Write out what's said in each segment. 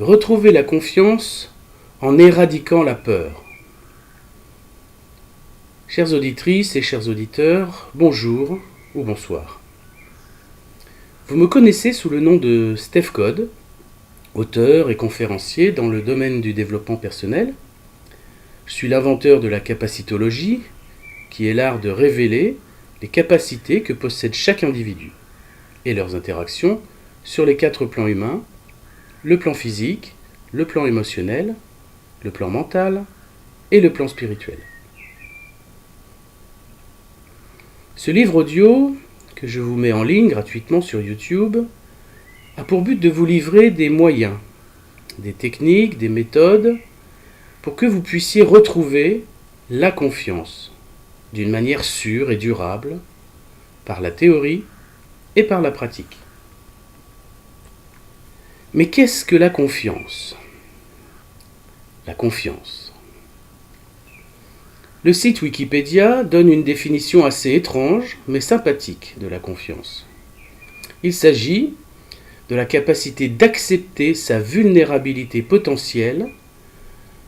Retrouver la confiance en éradiquant la peur. Chères auditrices et chers auditeurs, bonjour ou bonsoir. Vous me connaissez sous le nom de Steph Code, auteur et conférencier dans le domaine du développement personnel. Je suis l'inventeur de la capacitologie, qui est l'art de révéler les capacités que possède chaque individu et leurs interactions sur les 4 plans humains, le plan physique, le plan émotionnel, le plan mental et le plan spirituel. Ce livre audio, que je vous mets en ligne gratuitement sur YouTube, a pour but de vous livrer des moyens, des techniques, des méthodes, pour que vous puissiez retrouver la confiance d'une manière sûre et durable, par la théorie et par la pratique. Mais qu'est-ce que la confiance ? La confiance. Le site Wikipédia donne une définition assez étrange, mais sympathique de la confiance. Il s'agit de la capacité d'accepter sa vulnérabilité potentielle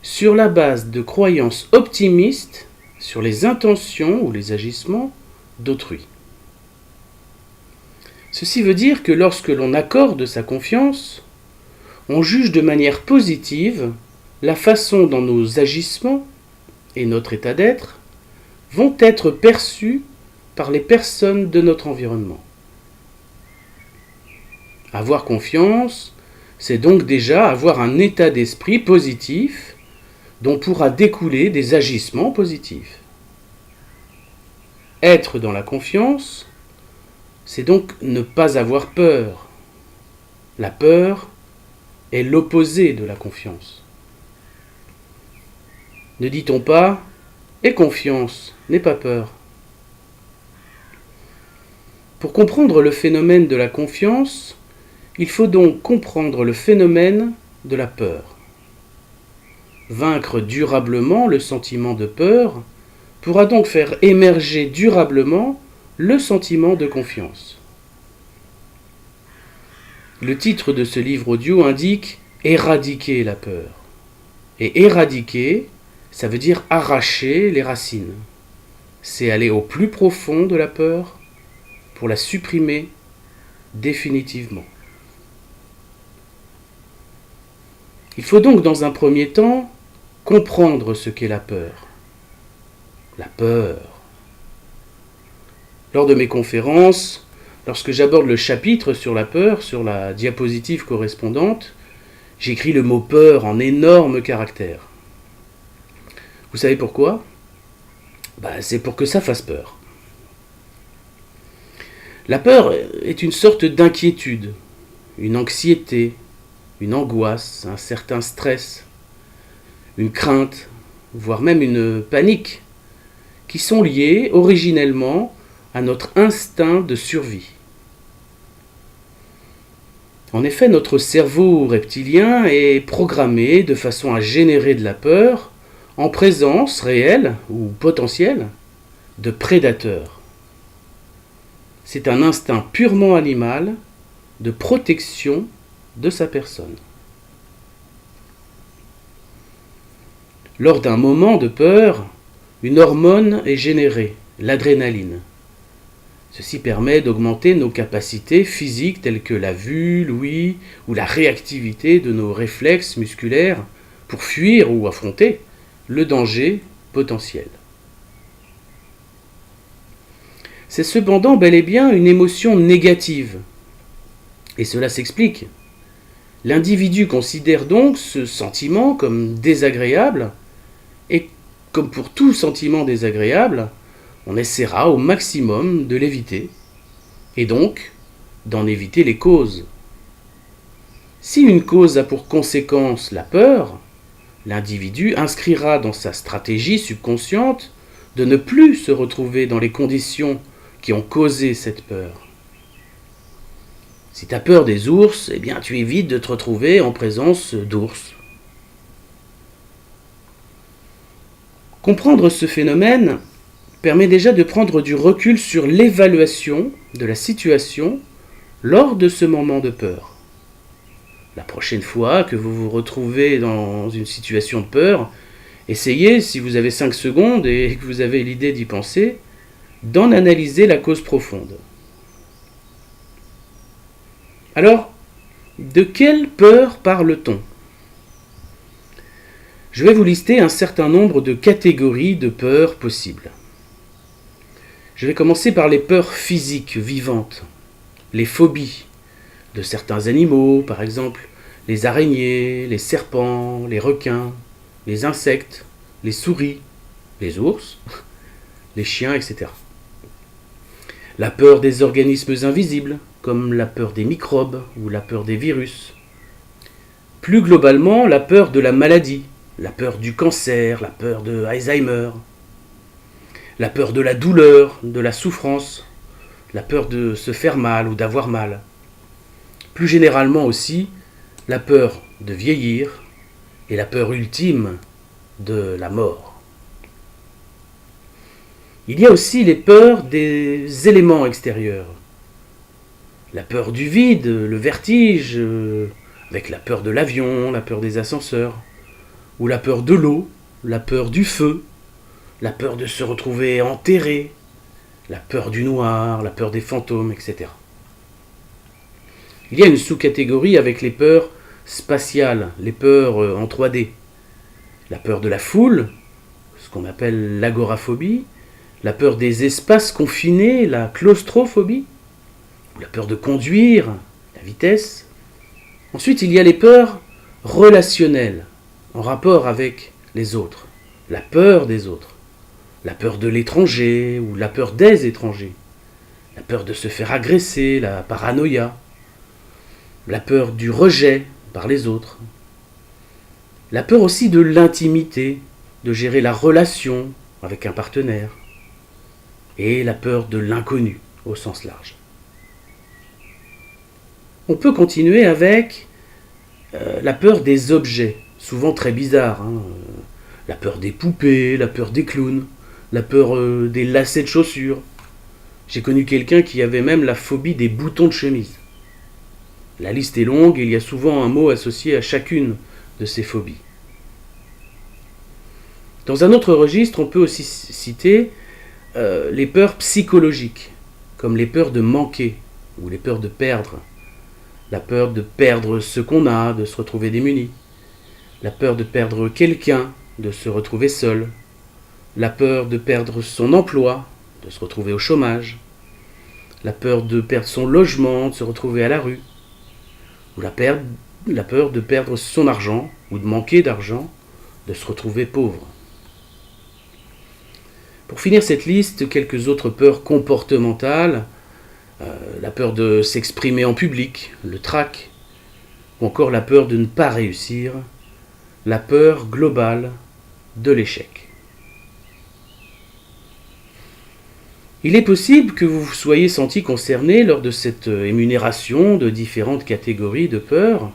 sur la base de croyances optimistes sur les intentions ou les agissements d'autrui. Ceci veut dire que lorsque l'on accorde sa confiance, on juge de manière positive la façon dont nos agissements et notre état d'être vont être perçus par les personnes de notre environnement. Avoir confiance, c'est donc déjà avoir un état d'esprit positif dont pourra découler des agissements positifs. Être dans la confiance, c'est donc ne pas avoir peur. La peur est l'opposé de la confiance. Ne dit-on pas « aie confiance, n'aie pas peur ». Pour comprendre le phénomène de la confiance, il faut donc comprendre le phénomène de la peur. Vaincre durablement le sentiment de peur pourra donc faire émerger durablement le sentiment de confiance. Le titre de ce livre audio indique « éradiquer la peur ». Et éradiquer, ça veut dire arracher les racines. C'est aller au plus profond de la peur pour la supprimer définitivement. Il faut donc dans un premier temps comprendre ce qu'est la peur. La peur. Lors de mes conférences, lorsque j'aborde le chapitre sur la peur, sur la diapositive correspondante, j'écris le mot peur en énormes caractères. Vous savez pourquoi ? C'est pour que ça fasse peur. La peur est une sorte d'inquiétude, une anxiété, une angoisse, un certain stress, une crainte, voire même une panique, qui sont liées originellement à notre instinct de survie. En effet, notre cerveau reptilien est programmé de façon à générer de la peur en présence réelle ou potentielle de prédateurs. C'est un instinct purement animal de protection de sa personne. Lors d'un moment de peur, une hormone est générée, l'adrénaline. Ceci permet d'augmenter nos capacités physiques telles que la vue, l'ouïe ou la réactivité de nos réflexes musculaires pour fuir ou affronter le danger potentiel. C'est cependant bel et bien une émotion négative. Et cela s'explique. L'individu considère donc ce sentiment comme désagréable et comme pour tout sentiment désagréable, on essaiera au maximum de l'éviter et donc d'en éviter les causes. Si une cause a pour conséquence la peur, l'individu inscrira dans sa stratégie subconsciente de ne plus se retrouver dans les conditions qui ont causé cette peur. Si tu as peur des ours, tu évites de te retrouver en présence d'ours. Comprendre ce phénomène permet déjà de prendre du recul sur l'évaluation de la situation lors de ce moment de peur. La prochaine fois que vous vous retrouvez dans une situation de peur, essayez, si vous avez 5 secondes et que vous avez l'idée d'y penser, d'en analyser la cause profonde. Alors, de quelle peur parle-t-on ? Je vais vous lister un certain nombre de catégories de peurs possibles. Je vais commencer par les peurs physiques, vivantes, les phobies de certains animaux, par exemple les araignées, les serpents, les requins, les insectes, les souris, les ours, les chiens, etc. La peur des organismes invisibles, comme la peur des microbes ou la peur des virus. Plus globalement, la peur de la maladie, la peur du cancer, la peur de Alzheimer, la peur de la douleur, de la souffrance, la peur de se faire mal ou d'avoir mal. Plus généralement aussi, la peur de vieillir et la peur ultime de la mort. Il y a aussi les peurs des éléments extérieurs. La peur du vide, le vertige, avec la peur de l'avion, la peur des ascenseurs, ou la peur de l'eau, la peur du feu, la peur de se retrouver enterré, la peur du noir, la peur des fantômes, etc. Il y a une sous-catégorie avec les peurs spatiales, les peurs en 3D. La peur de la foule, ce qu'on appelle l'agoraphobie, la peur des espaces confinés, la claustrophobie, la peur de conduire, la vitesse. Ensuite, il y a les peurs relationnelles, en rapport avec les autres, la peur des autres, la peur de l'étranger ou la peur des étrangers, la peur de se faire agresser, la paranoïa, la peur du rejet par les autres, la peur aussi de l'intimité, de gérer la relation avec un partenaire, et la peur de l'inconnu au sens large. On peut continuer avec la peur des objets, souvent très bizarres, la peur des poupées, la peur des clowns, la peur des lacets de chaussures. J'ai connu quelqu'un qui avait même la phobie des boutons de chemise. La liste est longue et il y a souvent un mot associé à chacune de ces phobies. Dans un autre registre, on peut aussi citer les peurs psychologiques, comme les peurs de manquer ou les peurs de perdre. La peur de perdre ce qu'on a, de se retrouver démuni. La peur de perdre quelqu'un, de se retrouver seul. La peur de perdre son emploi, de se retrouver au chômage. La peur de perdre son logement, de se retrouver à la rue. Ou la peur de perdre son argent, ou de manquer d'argent, de se retrouver pauvre. Pour finir cette liste, quelques autres peurs comportementales. La peur de s'exprimer en public, le trac, ou encore la peur de ne pas réussir, la peur globale de l'échec. Il est possible que vous vous soyez senti concerné lors de cette énumération de différentes catégories de peurs.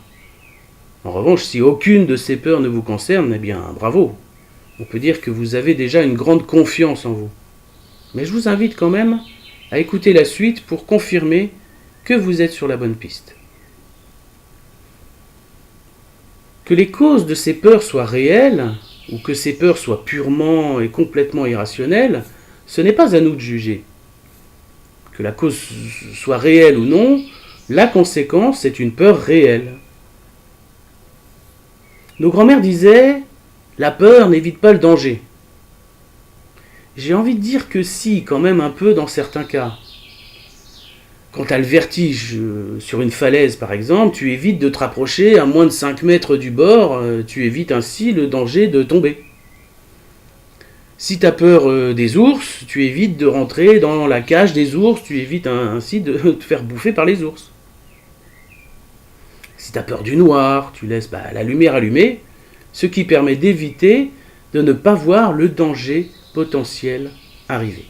En revanche, si aucune de ces peurs ne vous concerne, eh bien, bravo. On peut dire que vous avez déjà une grande confiance en vous. Mais je vous invite quand même à écouter la suite pour confirmer que vous êtes sur la bonne piste. Que les causes de ces peurs soient réelles, ou que ces peurs soient purement et complètement irrationnelles, ce n'est pas à nous de juger. Que la cause soit réelle ou non, la conséquence est une peur réelle. Nos grands-mères disaient « la peur n'évite pas le danger ». J'ai envie de dire que si, quand même un peu dans certains cas. Quand tu as le vertige sur une falaise par exemple, tu évites de te rapprocher à moins de 5 mètres du bord, tu évites ainsi le danger de tomber. Si tu as peur des ours, tu évites de rentrer dans la cage des ours, tu évites ainsi de te faire bouffer par les ours. Si tu as peur du noir, tu laisses la lumière allumée, ce qui permet d'éviter de ne pas voir le danger potentiel arriver.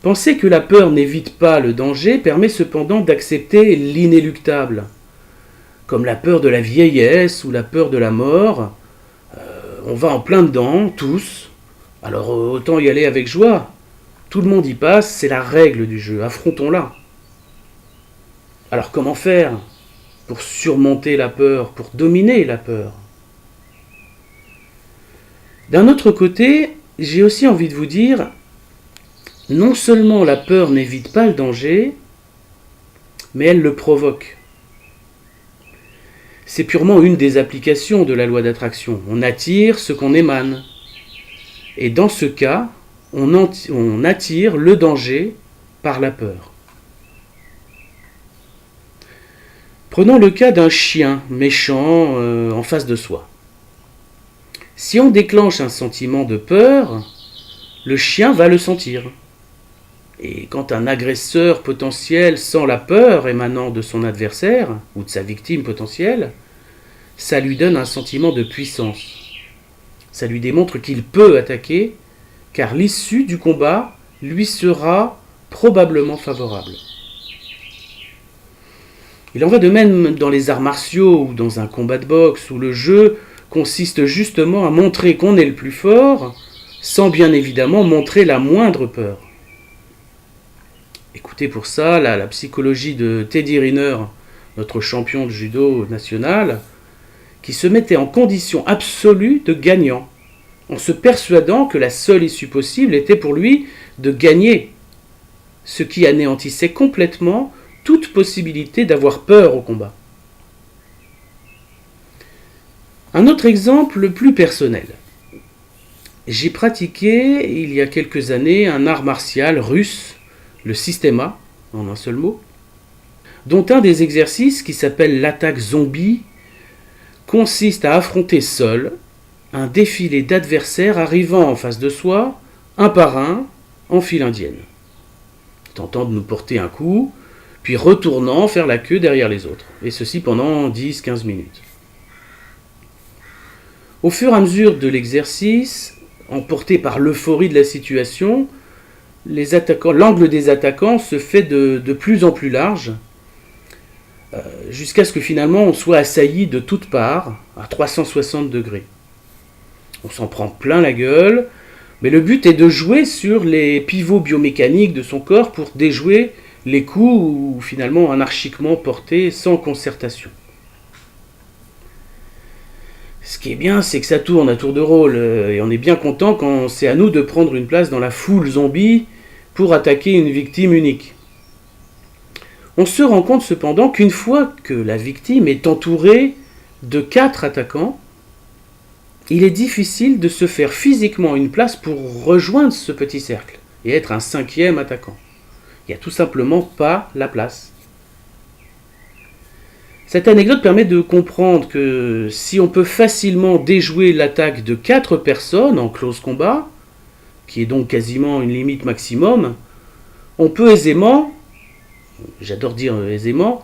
Penser que la peur n'évite pas le danger permet cependant d'accepter l'inéluctable, comme la peur de la vieillesse ou la peur de la mort. On va en plein dedans, tous, alors autant y aller avec joie. Tout le monde y passe, c'est la règle du jeu, affrontons-la. Alors comment faire pour surmonter la peur, pour dominer la peur? D'un autre côté, j'ai aussi envie de vous dire, non seulement la peur n'évite pas le danger, mais elle le provoque. C'est purement une des applications de la loi d'attraction. On attire ce qu'on émane. Et dans ce cas, on attire le danger par la peur. Prenons le cas d'un chien méchant en face de soi. Si on déclenche un sentiment de peur, le chien va le sentir. Et quand un agresseur potentiel sent la peur émanant de son adversaire ou de sa victime potentielle, ça lui donne un sentiment de puissance. Ça lui démontre qu'il peut attaquer, car l'issue du combat lui sera probablement favorable. Il en va de même dans les arts martiaux ou dans un combat de boxe où le jeu consiste justement à montrer qu'on est le plus fort, sans bien évidemment montrer la moindre peur. Écoutez pour ça la psychologie de Teddy Riner, notre champion de judo national, qui se mettait en condition absolue de gagnant, en se persuadant que la seule issue possible était pour lui de gagner, ce qui anéantissait complètement toute possibilité d'avoir peur au combat. Un autre exemple plus personnel. J'ai pratiqué il y a quelques années un art martial russe, le systema, en un seul mot, dont un des exercices qui s'appelle l'attaque zombie consiste à affronter seul un défilé d'adversaires arrivant en face de soi, un par un, en file indienne, tentant de nous porter un coup, puis retournant faire la queue derrière les autres, et ceci pendant 10-15 minutes. Au fur et à mesure de l'exercice, emporté par l'euphorie de la situation, l'angle des attaquants se fait de plus en plus large, jusqu'à ce que finalement on soit assailli de toutes parts, à 360 degrés. On s'en prend plein la gueule, mais le but est de jouer sur les pivots biomécaniques de son corps pour déjouer les coups finalement anarchiquement portés sans concertation. Ce qui est bien, c'est que ça tourne à tour de rôle, et on est bien content quand c'est à nous de prendre une place dans la foule zombie pour attaquer une victime unique. On se rend compte cependant qu'une fois que la victime est entourée de 4 attaquants, il est difficile de se faire physiquement une place pour rejoindre ce petit cercle et être un 5e attaquant. Il n'y a tout simplement pas la place. Cette anecdote permet de comprendre que si on peut facilement déjouer l'attaque de 4 personnes en close combat, qui est donc quasiment une limite maximum, on peut aisément, j'adore dire aisément,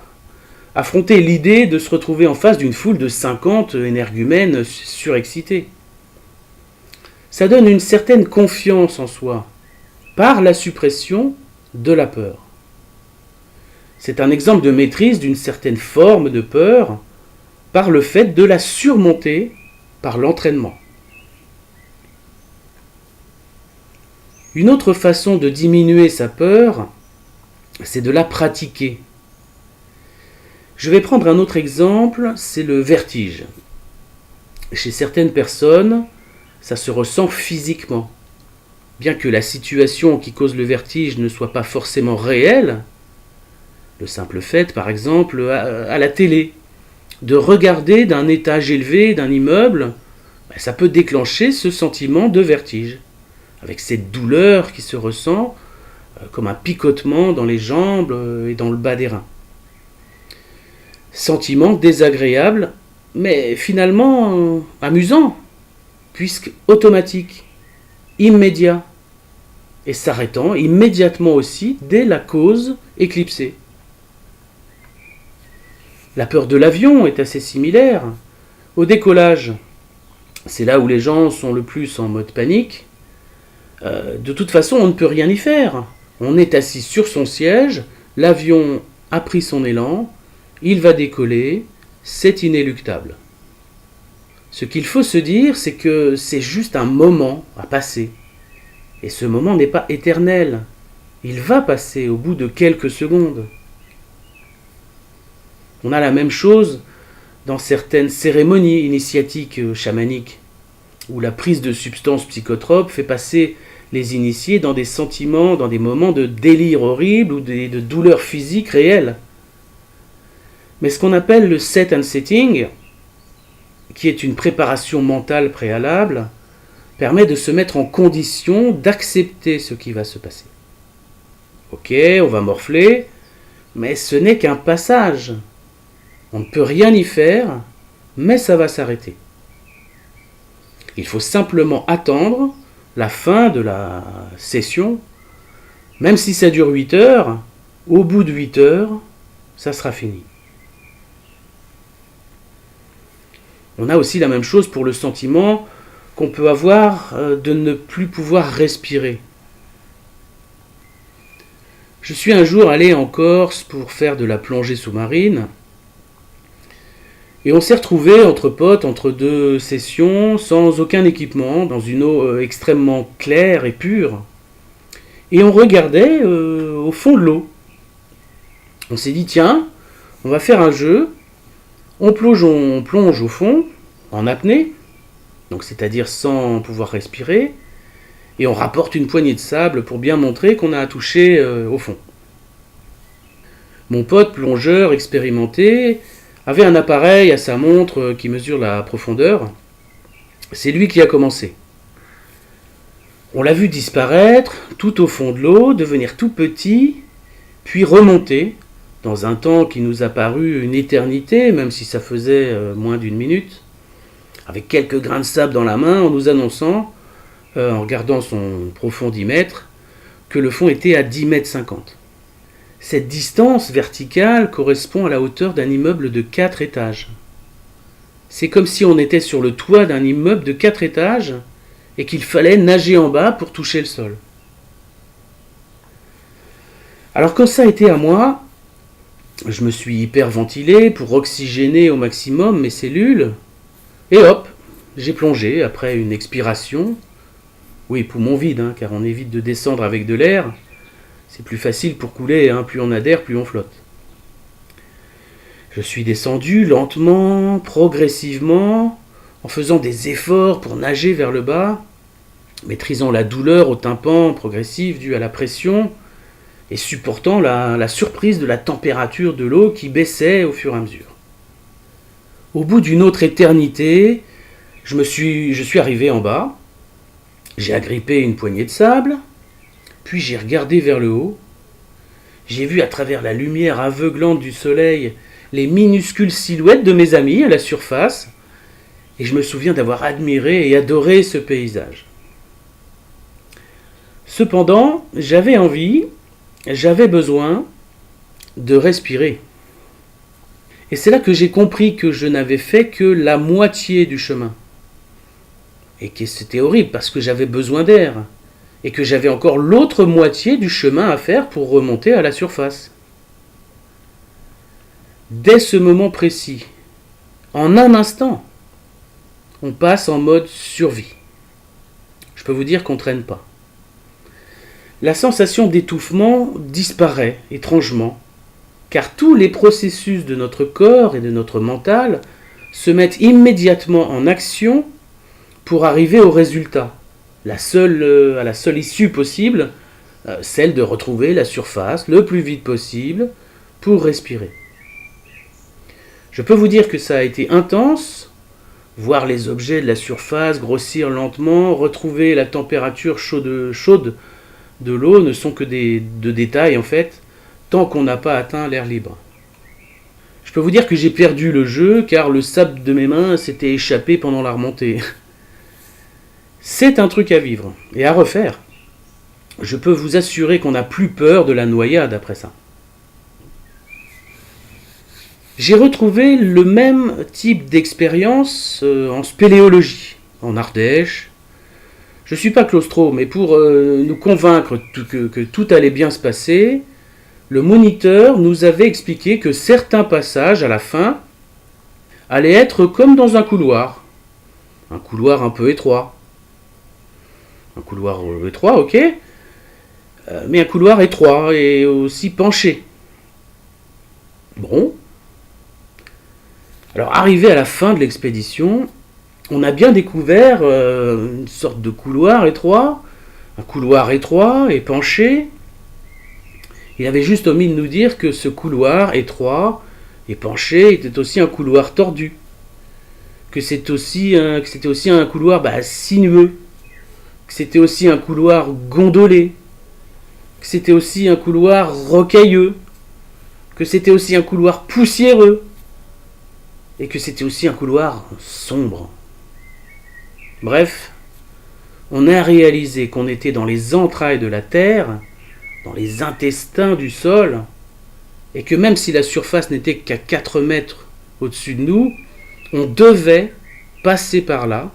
affronter l'idée de se retrouver en face d'une foule de 50 énergumènes surexcités. Ça donne une certaine confiance en soi, par la suppression de la peur. C'est un exemple de maîtrise d'une certaine forme de peur par le fait de la surmonter par l'entraînement. Une autre façon de diminuer sa peur, c'est de la pratiquer. Je vais prendre un autre exemple, c'est le vertige. Chez certaines personnes, ça se ressent physiquement. Bien que la situation qui cause le vertige ne soit pas forcément réelle, le simple fait, par exemple, à la télé, de regarder d'un étage élevé d'un immeuble, ça peut déclencher ce sentiment de vertige, avec cette douleur qui se ressent comme un picotement dans les jambes et dans le bas des reins. Sentiment désagréable, mais finalement amusant, puisque automatique, immédiat, et s'arrêtant immédiatement aussi dès la cause éclipsée. La peur de l'avion est assez similaire. Au décollage, c'est là où les gens sont le plus en mode panique. De toute façon, on ne peut rien y faire. On est assis sur son siège, l'avion a pris son élan, il va décoller, c'est inéluctable. Ce qu'il faut se dire, c'est que c'est juste un moment à passer. Et ce moment n'est pas éternel. Il va passer au bout de quelques secondes. On a la même chose dans certaines cérémonies initiatiques chamaniques, où la prise de substances psychotropes fait passer les initiés dans des sentiments, dans des moments de délire horrible ou de douleur physique réelle. Mais ce qu'on appelle le set and setting, qui est une préparation mentale préalable, permet de se mettre en condition d'accepter ce qui va se passer. Ok, on va morfler, mais ce n'est qu'un passage. On ne peut rien y faire, mais ça va s'arrêter. Il faut simplement attendre la fin de la session, même si ça dure 8 heures, au bout de 8 heures, ça sera fini. On a aussi la même chose pour le sentiment qu'on peut avoir de ne plus pouvoir respirer. Je suis un jour allé en Corse pour faire de la plongée sous-marine, et on s'est retrouvés entre potes, entre 2 sessions, sans aucun équipement, dans une eau extrêmement claire et pure. Et on regardait au fond de l'eau. On s'est dit, tiens, on va faire un jeu. On plonge au fond, en apnée, donc c'est-à-dire sans pouvoir respirer, et on rapporte une poignée de sable pour bien montrer qu'on a touché au fond. Mon pote plongeur expérimenté avait un appareil à sa montre qui mesure la profondeur. C'est lui qui a commencé. On l'a vu disparaître tout au fond de l'eau, devenir tout petit, puis remonter dans un temps qui nous a paru une éternité, même si ça faisait moins d'1 minute, avec quelques grains de sable dans la main, en nous annonçant, en regardant son profondimètre, que le fond était à 10,50 m. Cette distance verticale correspond à la hauteur d'un immeuble de 4 étages. C'est comme si on était sur le toit d'un immeuble de 4 étages et qu'il fallait nager en bas pour toucher le sol. Alors quand ça a été à moi, je me suis hyperventilé pour oxygéner au maximum mes cellules, et hop, j'ai plongé après une expiration. Oui, poumon vide, car on évite de descendre avec de l'air. C'est plus facile pour couler, plus on a d'air, plus on flotte. Je suis descendu lentement, progressivement, en faisant des efforts pour nager vers le bas, maîtrisant la douleur au tympan progressive due à la pression, et supportant la surprise de la température de l'eau qui baissait au fur et à mesure. Au bout d'une autre éternité, je suis arrivé en bas, j'ai agrippé une poignée de sable, puis j'ai regardé vers le haut, j'ai vu à travers la lumière aveuglante du soleil les minuscules silhouettes de mes amis à la surface, et je me souviens d'avoir admiré et adoré ce paysage. Cependant, j'avais besoin de respirer. Et c'est là que j'ai compris que je n'avais fait que la moitié du chemin. Et que c'était horrible parce que j'avais besoin d'air. Et que j'avais encore l'autre moitié du chemin à faire pour remonter à la surface. Dès ce moment précis, en un instant, on passe en mode survie. Je peux vous dire qu'on ne traîne pas. La sensation d'étouffement disparaît étrangement, car tous les processus de notre corps et de notre mental se mettent immédiatement en action pour arriver au résultat. À la seule issue possible, celle de retrouver la surface le plus vite possible pour respirer. Je peux vous dire que ça a été intense, voir les objets de la surface grossir lentement, retrouver la température chaude de l'eau ne sont que de détails en fait, tant qu'on n'a pas atteint l'air libre. Je peux vous dire que j'ai perdu le jeu car le sable de mes mains s'était échappé pendant la remontée. C'est un truc à vivre et à refaire. Je peux vous assurer qu'on n'a plus peur de la noyade après ça. J'ai retrouvé le même type d'expérience en spéléologie, en Ardèche. Je ne suis pas claustro, mais pour nous convaincre que tout allait bien se passer, le moniteur nous avait expliqué que certains passages à la fin allaient être comme dans un couloir un peu étroit. Un couloir étroit, ok, mais un couloir étroit et aussi penché. Bon, Alors arrivé à la fin de l'expédition, on a bien découvert une sorte de couloir étroit, un couloir étroit et penché. Il avait juste omis de nous dire que ce couloir étroit et penché était aussi un couloir tordu, que c'était aussi un couloir sinueux, que c'était aussi un couloir gondolé, que c'était aussi un couloir rocailleux, que c'était aussi un couloir poussiéreux, et que c'était aussi un couloir sombre. Bref, on a réalisé qu'on était dans les entrailles de la terre, dans les intestins du sol, et que même si la surface n'était qu'à 4 mètres au-dessus de nous, on devait passer par là,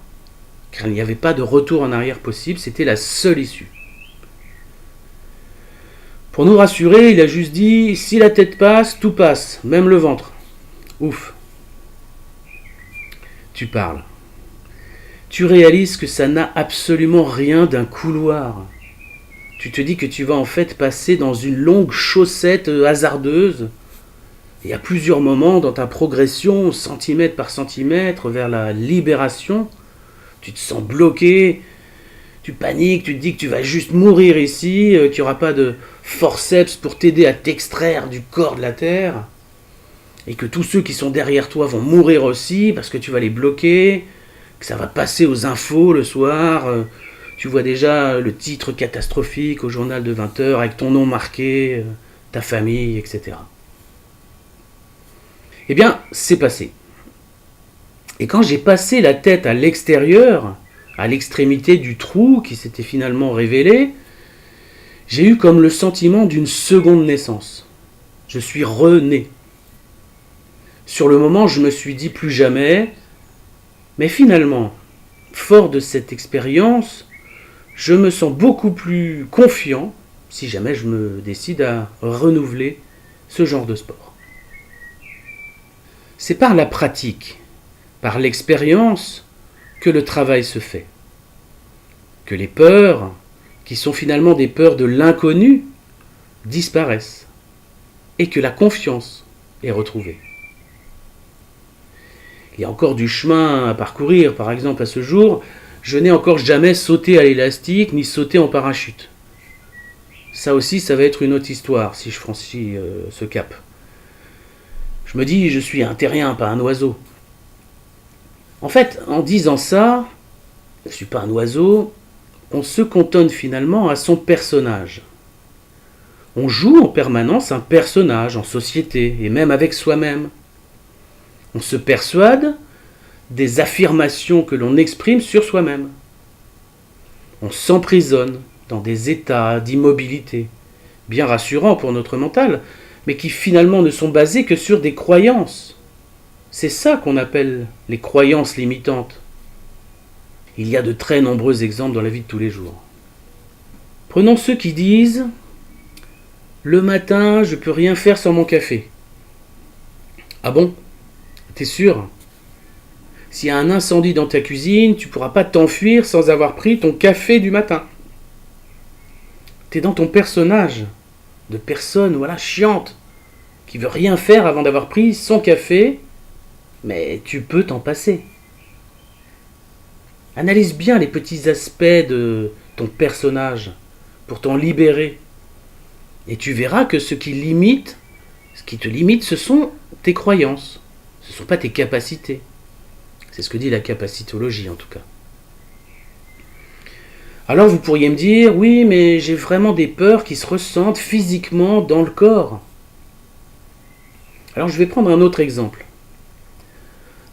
car il n'y avait pas de retour en arrière possible, c'était la seule issue. Pour nous rassurer, il a juste dit « Si la tête passe, tout passe, même le ventre. » Ouf. Tu parles. Tu réalises que ça n'a absolument rien d'un couloir. Tu te dis que tu vas en fait passer dans une longue chaussette hasardeuse. Et à plusieurs moments dans ta progression, centimètre par centimètre, vers la libération, tu te sens bloqué, tu paniques, tu te dis que tu vas juste mourir ici, qu'il n'y aura pas de forceps pour t'aider à t'extraire du corps de la terre, et que tous ceux qui sont derrière toi vont mourir aussi parce que tu vas les bloquer, que ça va passer aux infos le soir, tu vois déjà le titre catastrophique au journal de 20h avec ton nom marqué, ta famille, etc. Eh bien, c'est passé. Et quand j'ai passé la tête à l'extérieur, à l'extrémité du trou qui s'était finalement révélé, j'ai eu comme le sentiment d'une seconde naissance. Je suis rené. Sur le moment, je me suis dit plus jamais, mais finalement, fort de cette expérience, je me sens beaucoup plus confiant si jamais je me décide à renouveler ce genre de sport. C'est par la pratique, par l'expérience, que le travail se fait. Que les peurs, qui sont finalement des peurs de l'inconnu, disparaissent. Et que la confiance est retrouvée. Il y a encore du chemin à parcourir, par exemple à ce jour, je n'ai encore jamais sauté à l'élastique ni sauté en parachute. Ça aussi, ça va être une autre histoire si je franchis ce cap. Je me dis, je suis un terrien, pas un oiseau. En fait, en disant ça, je ne suis pas un oiseau, on se cantonne finalement à son personnage. On joue en permanence un personnage en société et même avec soi-même. On se persuade des affirmations que l'on exprime sur soi-même. On s'emprisonne dans des états d'immobilité, bien rassurants pour notre mental, mais qui finalement ne sont basés que sur des croyances. C'est ça qu'on appelle les croyances limitantes. Il y a de très nombreux exemples dans la vie de tous les jours. Prenons ceux qui disent « Le matin, je ne peux rien faire sans mon café. » Ah bon ? T'es sûr ? S'il y a un incendie dans ta cuisine, tu ne pourras pas t'enfuir sans avoir pris ton café du matin. T'es dans ton personnage de personne chiante, qui veut rien faire avant d'avoir pris son café, mais tu peux t'en passer. Analyse bien les petits aspects de ton personnage pour t'en libérer. Et tu verras que ce qui te limite, ce sont tes croyances. Ce ne sont pas tes capacités. C'est ce que dit la capacitologie en tout cas. Alors vous pourriez me dire, oui, mais j'ai vraiment des peurs qui se ressentent physiquement dans le corps. Alors je vais prendre un autre exemple.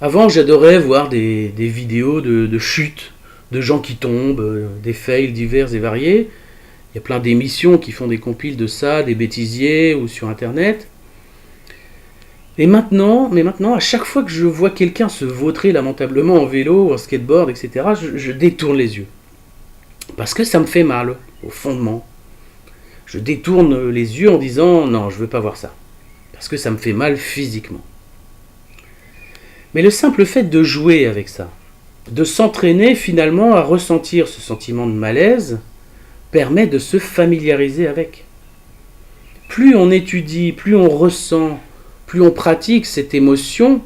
Avant, j'adorais voir des vidéos de chutes, de gens qui tombent, des fails divers et variés. Il y a plein d'émissions qui font des compiles de ça, des bêtisiers ou sur Internet. Mais maintenant, à chaque fois que je vois quelqu'un se vautrer lamentablement en vélo, en skateboard, etc., je détourne les yeux. Parce que ça me fait mal, au fondement. Je détourne les yeux en disant « Non, je ne veux pas voir ça. » Parce que ça me fait mal physiquement. Mais le simple fait de jouer avec ça, de s'entraîner finalement à ressentir ce sentiment de malaise, permet de se familiariser avec. Plus on étudie, plus on ressent, plus on pratique cette émotion,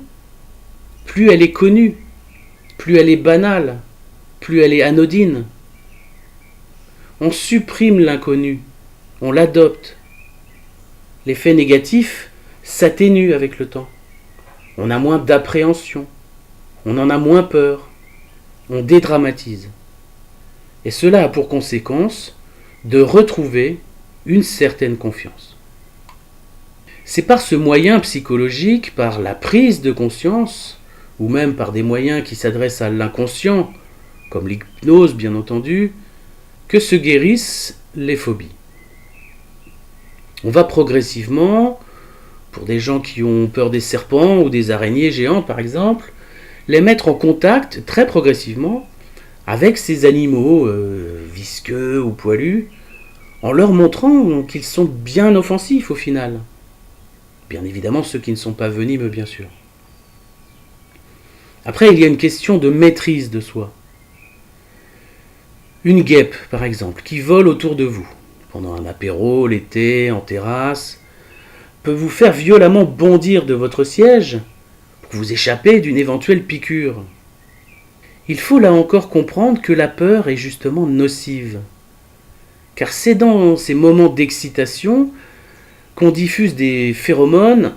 plus elle est connue, plus elle est banale, plus elle est anodine. On supprime l'inconnu, on l'adopte. L'effet négatif s'atténue avec le temps. On a moins d'appréhension, on en a moins peur, on dédramatise. Et cela a pour conséquence de retrouver une certaine confiance. C'est par ce moyen psychologique, par la prise de conscience, ou même par des moyens qui s'adressent à l'inconscient, comme l'hypnose bien entendu, que se guérissent les phobies. On va progressivement, pour des gens qui ont peur des serpents ou des araignées géantes par exemple, les mettre en contact très progressivement avec ces animaux visqueux ou poilus, en leur montrant qu'ils sont bien offensifs au final. Bien évidemment ceux qui ne sont pas venimeux bien sûr. Après il y a une question de maîtrise de soi. Une guêpe par exemple qui vole autour de vous pendant un apéro l'été en terrasse peut vous faire violemment bondir de votre siège pour vous échapper d'une éventuelle piqûre. Il faut là encore comprendre que la peur est justement nocive. Car c'est dans ces moments d'excitation qu'on diffuse des phéromones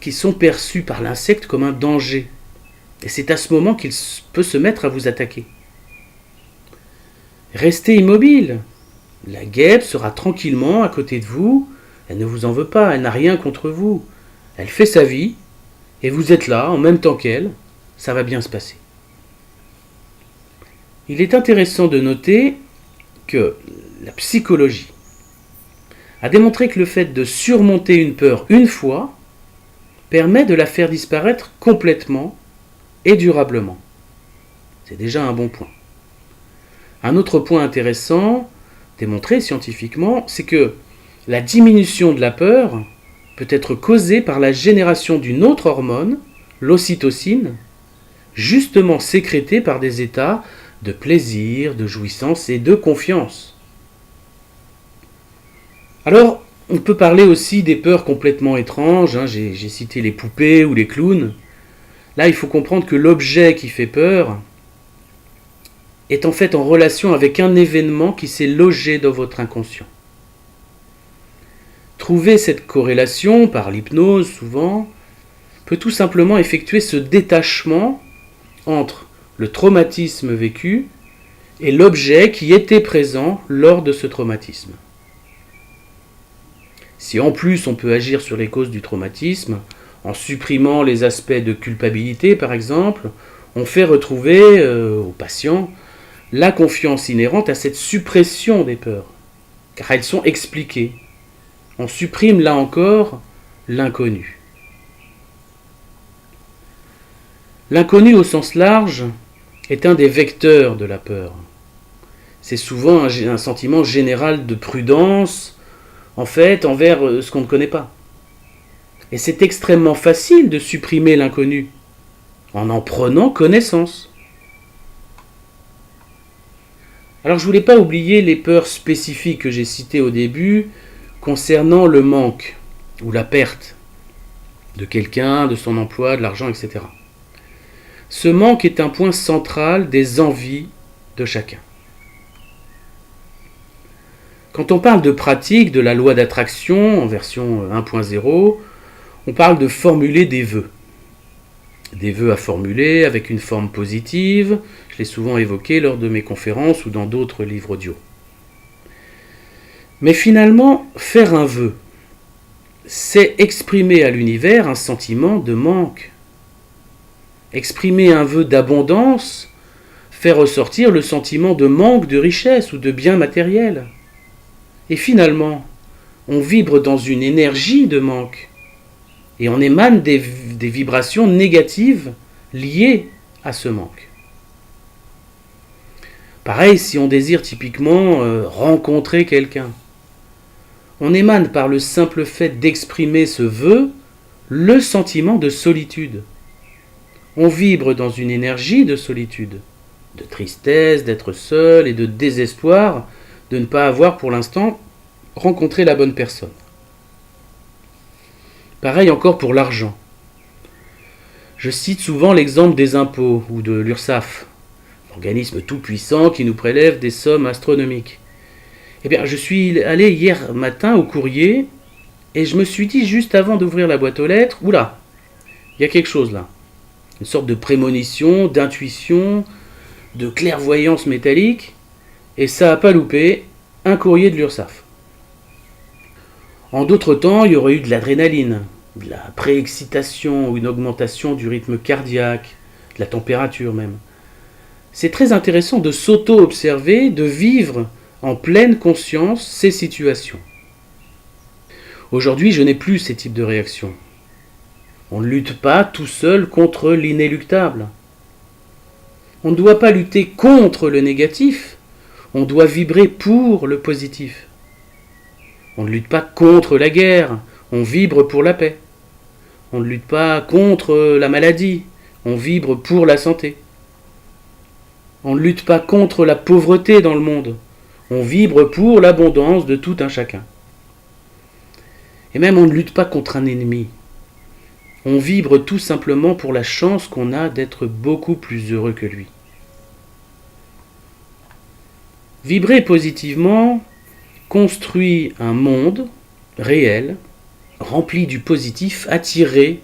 qui sont perçus par l'insecte comme un danger. Et c'est à ce moment qu'il peut se mettre à vous attaquer. Restez immobile. La guêpe sera tranquillement à côté de vous. Elle ne vous en veut pas, elle n'a rien contre vous. Elle fait sa vie, et vous êtes là en même temps qu'elle. Ça va bien se passer. Il est intéressant de noter que la psychologie a démontré que le fait de surmonter une peur une fois permet de la faire disparaître complètement et durablement. C'est déjà un bon point. Un autre point intéressant, démontré scientifiquement, c'est que la diminution de la peur peut être causée par la génération d'une autre hormone, l'ocytocine, justement sécrétée par des états de plaisir, de jouissance et de confiance. Alors, on peut parler aussi des peurs complètement étranges, j'ai cité les poupées ou les clowns. Là, il faut comprendre que l'objet qui fait peur est en fait en relation avec un événement qui s'est logé dans votre inconscient. Trouver cette corrélation, par l'hypnose souvent, peut tout simplement effectuer ce détachement entre le traumatisme vécu et l'objet qui était présent lors de ce traumatisme. Si en plus on peut agir sur les causes du traumatisme, en supprimant les aspects de culpabilité par exemple, on fait retrouver au patient la confiance inhérente à cette suppression des peurs, car elles sont expliquées. On supprime là encore l'inconnu. L'inconnu au sens large est un des vecteurs de la peur. C'est souvent un sentiment général de prudence, en fait, envers ce qu'on ne connaît pas. Et c'est extrêmement facile de supprimer l'inconnu, en prenant connaissance. Alors je ne voulais pas oublier les peurs spécifiques que j'ai citées au début, concernant le manque, ou la perte de quelqu'un, de son emploi, de l'argent, etc. Ce manque est un point central des envies de chacun. Quand on parle de pratique de la loi d'attraction en version 1.0, on parle de formuler des vœux. Des vœux à formuler avec une forme positive, je l'ai souvent évoqué lors de mes conférences ou dans d'autres livres audio. Mais finalement, faire un vœu, c'est exprimer à l'univers un sentiment de manque. Exprimer un vœu d'abondance fait ressortir le sentiment de manque de richesse ou de biens matériels. Et finalement, on vibre dans une énergie de manque et on émane des vibrations négatives liées à ce manque. Pareil, si on désire typiquement rencontrer quelqu'un, on émane par le simple fait d'exprimer ce vœu le sentiment de solitude. On vibre dans une énergie de solitude, de tristesse, d'être seul et de désespoir de ne pas avoir pour l'instant rencontré la bonne personne. Pareil encore pour l'argent. Je cite souvent l'exemple des impôts ou de l'URSSAF, organisme tout-puissant qui nous prélève des sommes astronomiques. Eh bien, je suis allé hier matin au courrier et je me suis dit juste avant d'ouvrir la boîte aux lettres, oula, il y a quelque chose là. Une sorte de prémonition, d'intuition, de clairvoyance métallique, et ça n'a pas loupé, un courrier de l'URSSAF. En d'autres temps, il y aurait eu de l'adrénaline, de la préexcitation ou une augmentation du rythme cardiaque, de la température même. C'est très intéressant de s'auto-observer, de vivre en pleine conscience ces situations. Aujourd'hui, je n'ai plus ces types de réactions. On ne lutte pas tout seul contre l'inéluctable. On ne doit pas lutter contre le négatif, on doit vibrer pour le positif. On ne lutte pas contre la guerre, on vibre pour la paix. On ne lutte pas contre la maladie, on vibre pour la santé. On ne lutte pas contre la pauvreté dans le monde, on vibre pour l'abondance de tout un chacun. Et même on ne lutte pas contre un ennemi. On vibre tout simplement pour la chance qu'on a d'être beaucoup plus heureux que lui. Vibrer positivement construit un monde réel, rempli du positif, attiré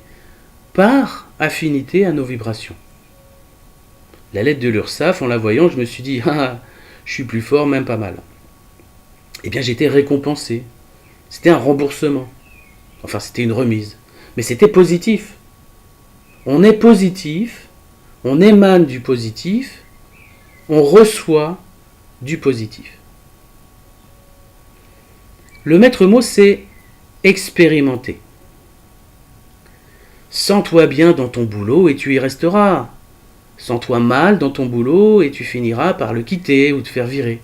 par affinité à nos vibrations. La lettre de l'URSSAF, en la voyant, je me suis dit, ah, je suis plus fort, même pas mal. Eh bien, j'étais récompensé. C'était un remboursement. Enfin, c'était une remise. Mais c'était positif. On est positif, on émane du positif, on reçoit du positif. Le maître mot, c'est expérimenter. Sens-toi bien dans ton boulot et tu y resteras. Sens-toi mal dans ton boulot et tu finiras par le quitter ou te faire virer.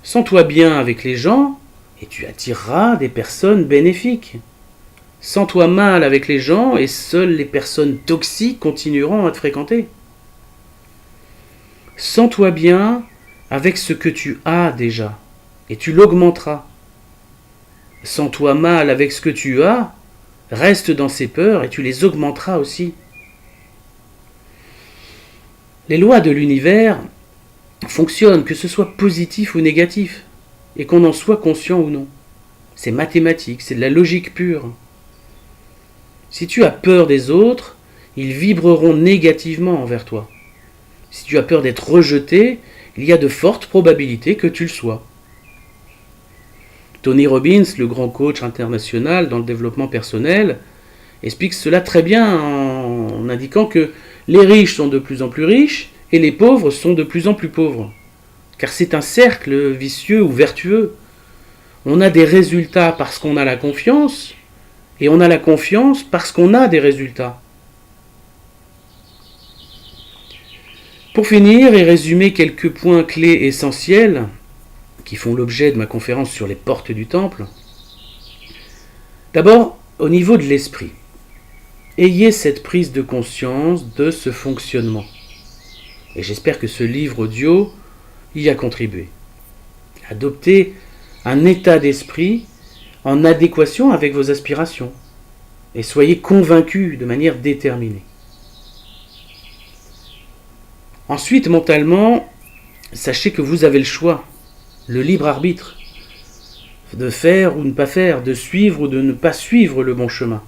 Sens-toi bien avec les gens et tu attireras des personnes bénéfiques. Sens-toi mal avec les gens et seules les personnes toxiques continueront à te fréquenter. Sens-toi bien avec ce que tu as déjà et tu l'augmenteras. Sens-toi mal avec ce que tu as, reste dans ces peurs et tu les augmenteras aussi. Les lois de l'univers fonctionnent, que ce soit positif ou négatif, et qu'on en soit conscient ou non. C'est mathématique, c'est de la logique pure. Si tu as peur des autres, ils vibreront négativement envers toi. Si tu as peur d'être rejeté, il y a de fortes probabilités que tu le sois. Tony Robbins, le grand coach international dans le développement personnel, explique cela très bien en indiquant que les riches sont de plus en plus riches et les pauvres sont de plus en plus pauvres. Car c'est un cercle vicieux ou vertueux. On a des résultats parce qu'on a la confiance, et on a la confiance parce qu'on a des résultats. Pour finir et résumer quelques points clés essentiels qui font l'objet de ma conférence sur les portes du temple, d'abord, au niveau de l'esprit, ayez cette prise de conscience de ce fonctionnement. Et j'espère que ce livre audio y a contribué. Adoptez un état d'esprit en adéquation avec vos aspirations et soyez convaincus de manière déterminée. Ensuite, mentalement, sachez que vous avez le choix, le libre arbitre, de faire ou ne pas faire, de suivre ou de ne pas suivre le bon chemin.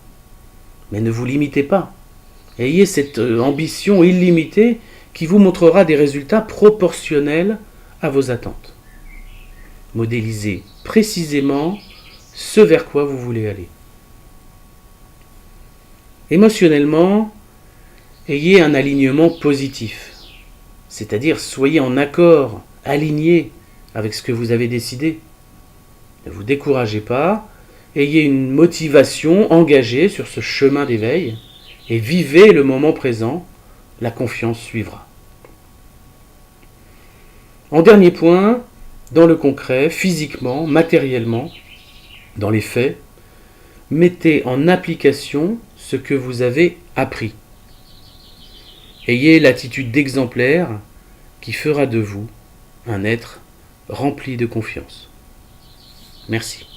Mais ne vous limitez pas. Ayez cette ambition illimitée qui vous montrera des résultats proportionnels à vos attentes. Modélisez précisément ce vers quoi vous voulez aller. Émotionnellement, ayez un alignement positif, c'est-à-dire soyez en accord, aligné avec ce que vous avez décidé. Ne vous découragez pas, ayez une motivation engagée sur ce chemin d'éveil et vivez le moment présent, la confiance suivra. En dernier point, dans le concret, physiquement, matériellement, dans les faits, mettez en application ce que vous avez appris. Ayez l'attitude d'exemplaire qui fera de vous un être rempli de confiance. Merci.